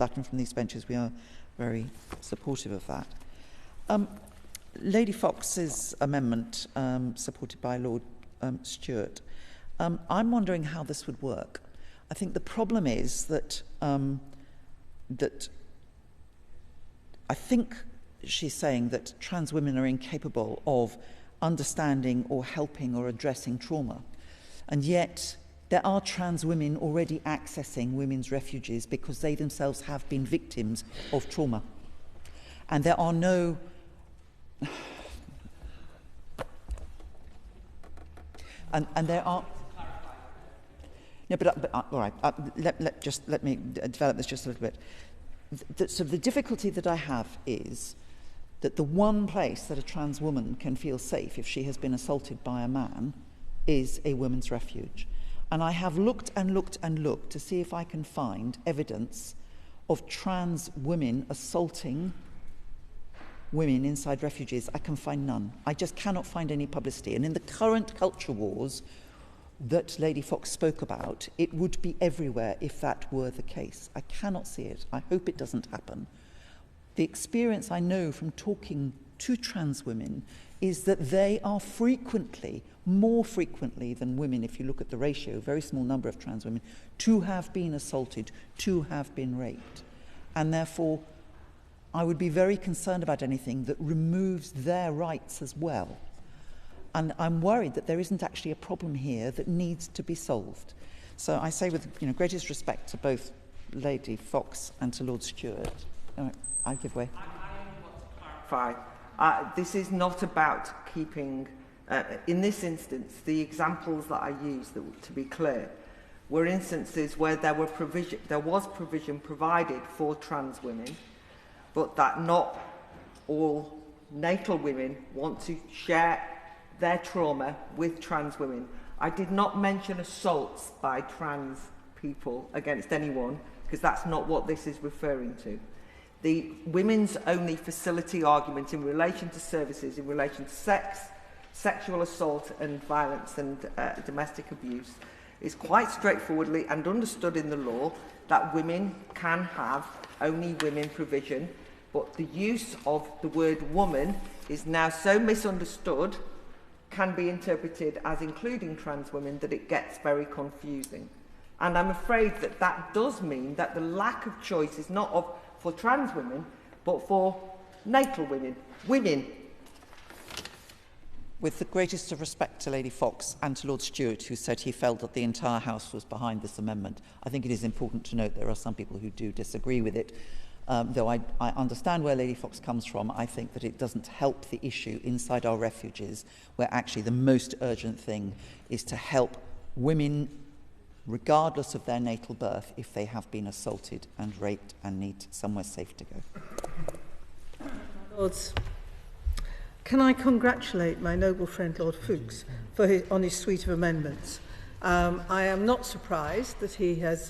Sutton from these benches, we are very supportive of that. Lady Fox's amendment, supported by Lord Stewart, I'm wondering how this would work. I think the problem is that I think she's saying that trans women are incapable of understanding or helping or addressing trauma. And yet there are trans women already accessing women's refuges because they themselves have been victims of trauma. And there are no... and there are... No, but all right, let me develop this just a little bit. So the difficulty that I have is that the one place that a trans woman can feel safe if she has been assaulted by a man is a women's refuge. And I have looked and looked and looked to see if I can find evidence of trans women assaulting women inside refuges. I can find none. I just cannot find any publicity. And in the current culture wars that Lady Fox spoke about, it would be everywhere if that were the case. I cannot see it. I hope it doesn't happen. The experience I know from talking to trans women is that they are frequently, more frequently than women, if you look at the ratio, a very small number of trans women, to have been assaulted, to have been raped. And therefore, I would be very concerned about anything that removes their rights as well. And I'm worried that there isn't actually a problem here that needs to be solved. So I say with greatest respect to both Lady Fox and to Lord Stewart, I give way. I want to clarify. This is not about keeping, in this instance, the examples that I used, to be clear, were instances where there was provision provided for trans women, but that not all natal women want to share their trauma with trans women. I did not mention assaults by trans people against anyone, because that's not what this is referring to. The women's only facility argument in relation to services, in relation to sex, sexual assault and violence and domestic abuse is quite straightforwardly and understood in the law that women can have only women provision, but the use of the word woman is now so misunderstood, can be interpreted as including trans women, that it gets very confusing. And I'm afraid that that does mean that the lack of choice is not for trans women, but for natal women, women. With the greatest of respect to Lady Fox and to Lord Stewart, who said he felt that the entire House was behind this amendment, I think it is important to note there are some people who do disagree with it. Though I understand where Lady Fox comes from, I think that it doesn't help the issue inside our refuges, where actually the most urgent thing is to help women, regardless of their natal birth, if they have been assaulted and raped and need somewhere safe to go. Lords, can I congratulate my noble friend Lord Fuchs on his suite of amendments. I am not surprised that he has